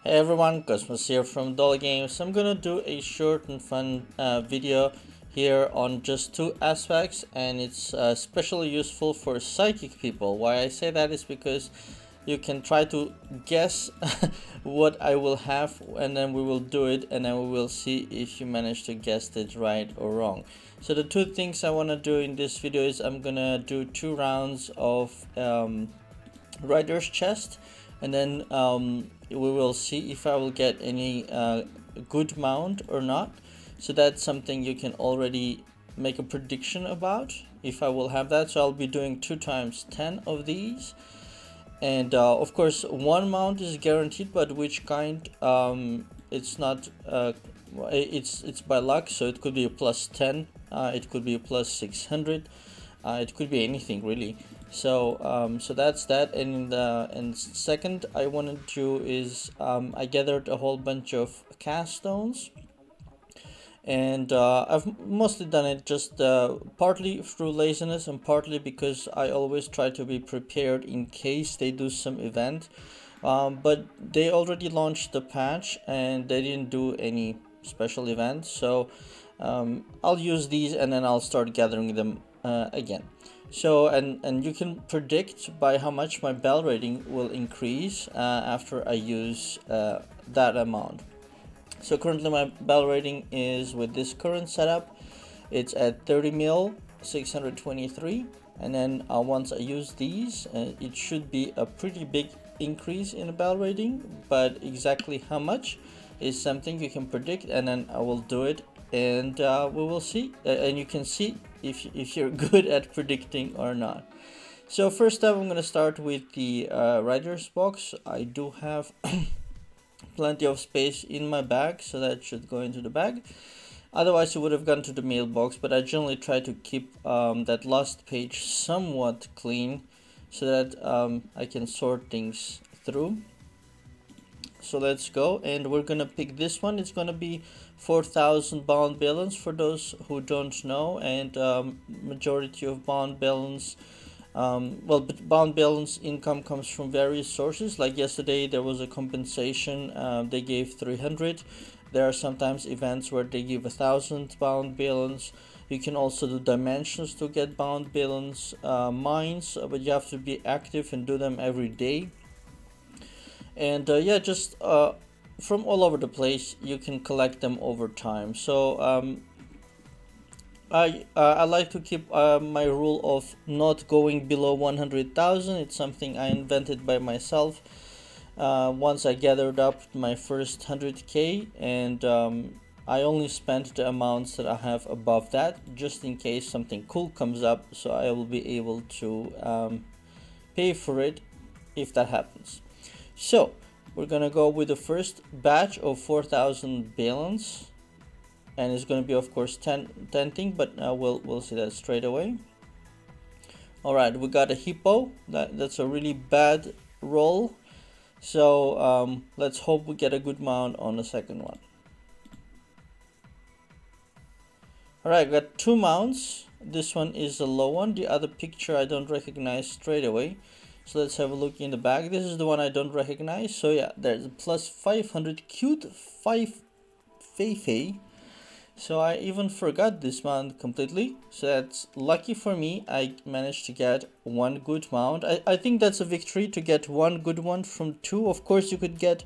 Hey everyone, Cosmos here from Dollar Games. I'm gonna do a short and fun video here on just two aspects, and it's especially useful for psychic people. Why I say that is because you can try to guess what I will have, and then we will do it, and then we will see if you manage to guess it right or wrong. So the two things I want to do in this video is I'm gonna do 2 rounds of Rider's Chest, and then we will see if I will get any good mount or not. So that's something you can already make a prediction about if I will have that. So I'll be doing 2 times 10 of these, and of course one mount is guaranteed, but which kind, it's not it's by luck. So it could be a plus 10, it could be a plus 600, it could be anything really. So so that's that. And second I wanted to do is I gathered a whole bunch of cast stones, and I've mostly done it just partly through laziness and partly because I always try to be prepared in case they do some event, but they already launched the patch and they didn't do any special events. So I'll use these and then I'll start gathering them again. So and you can predict by how much my bell rating will increase after I use that amount. So currently my bell rating is, with this current setup, it's at 30 mil 623, and then once I use these it should be a pretty big increase in the bell rating, but exactly how much is something you can predict, and then I will do it, and we will see, and you can see if you're good at predicting or not. So first up, I'm going to start with the Rider's box. I do have plenty of space in my bag, so that should go into the bag. Otherwise it would have gone to the mailbox, but I generally try to keep that last page somewhat clean so that I can sort things through. So let's go, and we're gonna pick this one. It's gonna be 4,000 bound balance for those who don't know, and majority of bound balance, but bound balance income comes from various sources. Like yesterday there was a compensation, they gave 300. There are sometimes events where they give 1,000 bound balance. You can also do dimensions to get bound balance, mines, but you have to be active and do them every day. And yeah, just from all over the place you can collect them over time. So I like to keep my rule of not going below 100,000. It's something I invented by myself once I gathered up my first 100k, and I only spent the amounts that I have above that, just in case something cool comes up, so I will be able to pay for it if that happens. So we're gonna go with the first batch of 4,000 balance, and it's gonna be of course 10 thing, but we'll see that straight away. All right, we got a hippo. That's a really bad roll, so let's hope we get a good mount on the second one. All right, got 2 mounts. This one is a low one. The other picture I don't recognize straight away. So let's have a look in the back. This is the one I don't recognize. So yeah, there's a plus 500 cute 5 Feifei. So I even forgot this mount completely. So that's lucky for me. I managed to get 1 good mount. I think that's a victory to get 1 good one from 2. Of course you could get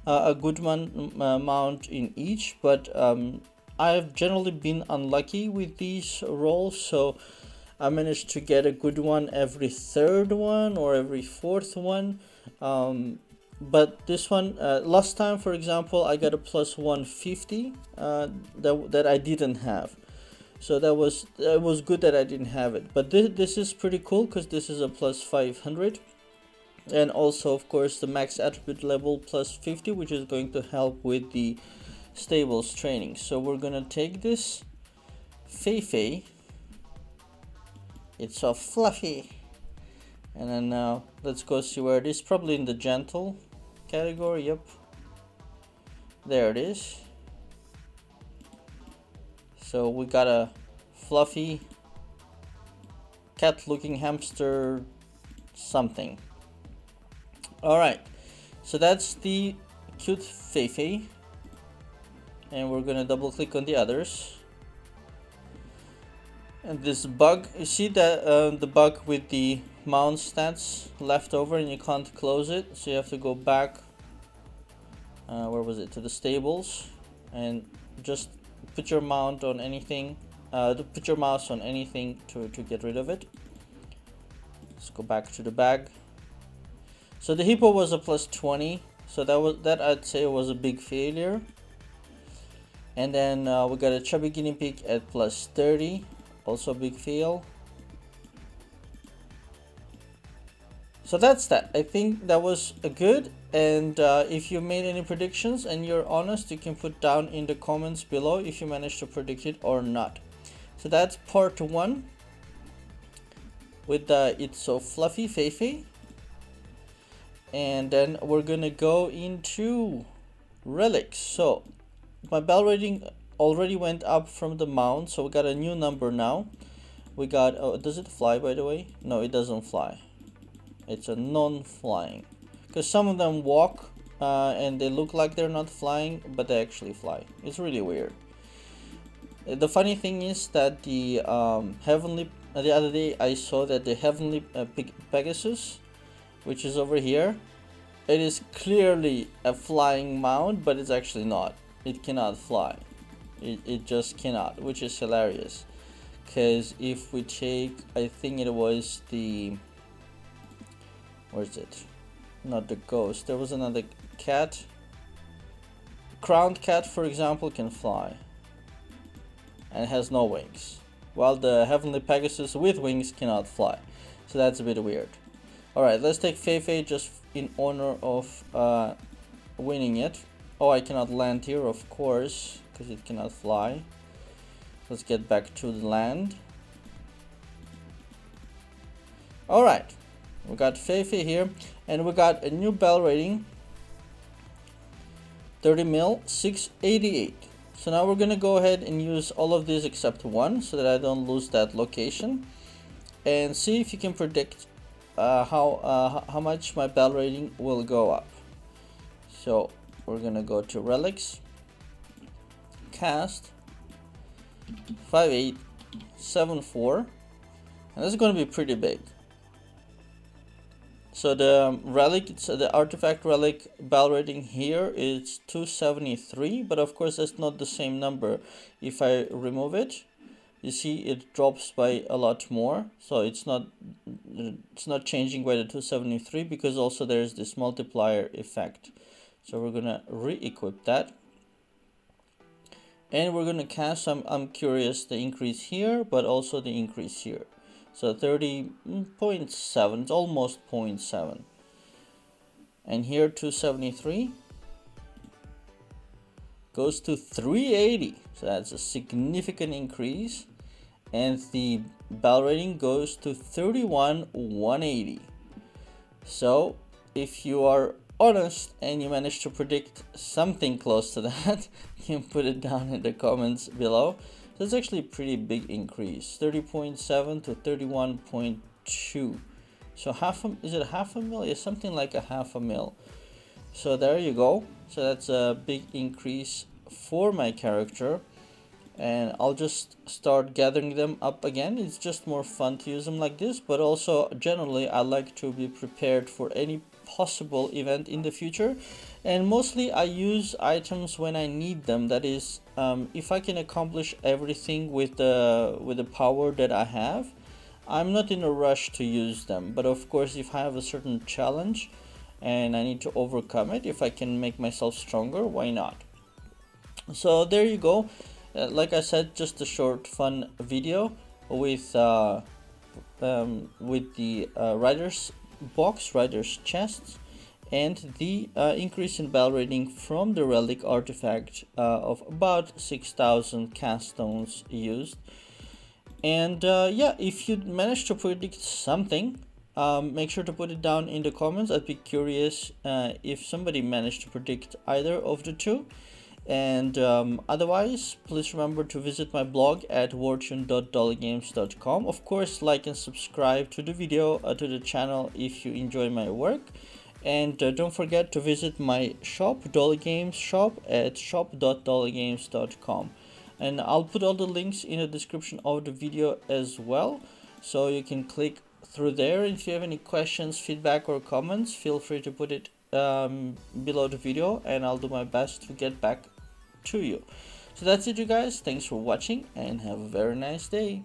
a good one mount in each, but I've generally been unlucky with these rolls. So I managed to get a good one every 3rd one or every 4th one, but this one, last time for example, I got a plus 150 that I didn't have, so that was good that I didn't have it. But this is pretty cool because this is a plus 500, and also of course the max attribute level plus 50, which is going to help with the stables training. So we're gonna take this Feifei. It's so fluffy. And then now let's go see where it is. Probably in the gentle category. Yep, there it is. So we got a fluffy cat looking hamster something. All right, so that's the cute Feifei, and we're gonna double click on the others. And this bug, you see that the bug with the mount stats left over and you can't close it, so you have to go back, where was it, to the stables, and just put your mount on anything, put your mouse on anything to get rid of it. Let's go back to the bag. So the hippo was a +20, so that I'd say was a big failure. And then we got a chubby guinea pig at +30, also a big fail. So that's that. I think that was a good, and if you made any predictions and you're honest, you can put down in the comments below if you managed to predict it or not. So that's part 1 with the It's So Fluffy Feifei. And then we're gonna go into relics. So my bell rating already went up from the mount, so we got a new number now. We got, oh, does it fly, by the way? No, it doesn't fly. It's a non-flying, because some of them walk and they look like they're not flying, but they actually fly. It's really weird. The funny thing is that the the other day I saw that the heavenly Pegasus, which is over here, it is clearly a flying mount, but it's actually not. It cannot fly. It just cannot, which is hilarious. Because if we take, I think it was the, where's it? Not the ghost. There was another cat. Crowned cat, for example, can fly and has no wings, while the heavenly Pegasus with wings cannot fly. So that's a bit weird. Alright, let's take Feifei just in honor of winning it. Oh, I cannot land here, of course, because it cannot fly. Let's get back to the land. Alright, we got Feifei here, and we got a new bell rating, 30 mil, 688. So now we're gonna go ahead and use all of these except one, so that I don't lose that location, and see if you can predict how much my bell rating will go up. So we're gonna go to relics, cast 5874, and this is going to be pretty big. So the relic, it's the artifact relic bell rating here is 273, but of course that's not the same number. If I remove it, you see it drops by a lot more, so it's not changing by the 273, because also there's this multiplier effect. So we're gonna re-equip that, and we're gonna cast some, I'm curious, the increase here, but also the increase here. So 30.7, it's almost 0.7. And here 273 goes to 380. So that's a significant increase. And the bell rating goes to 31,180. So if you are honest and you manage to predict something close to that, you can put it down in the comments below. So it's actually a pretty big increase, 30.7 to 31.2. So is it half a mil? Yeah, something like a half a mil. So there you go. So that's a big increase for my character, and I'll just start gathering them up again. It's just more fun to use them like this, but also generally I like to be prepared for any possible event in the future, and mostly I use items when I need them. That is, if I can accomplish everything with the power that I have, I'm not in a rush to use them. But of course, if I have a certain challenge and I need to overcome it, if I can make myself stronger, why not? So there you go. Like I said, just a short fun video with the writer's box, writer's chest, and the increase in bell rating from the relic artifact of about 6,000 cast stones used. And yeah, if you manage to predict something, make sure to put it down in the comments. I'd be curious if somebody managed to predict either of the two. And otherwise, please remember to visit my blog at wartune.dollygames.com. Of course, like and subscribe to the video, to the channel if you enjoy my work. And don't forget to visit my shop, Dolly Games shop, at shop.dollygames.com. And I'll put all the links in the description of the video as well, so you can click through there. If you have any questions, feedback, or comments, feel free to put it below the video, and I'll do my best to get back to you. So that's it, you guys. Thanks for watching, and have a very nice day.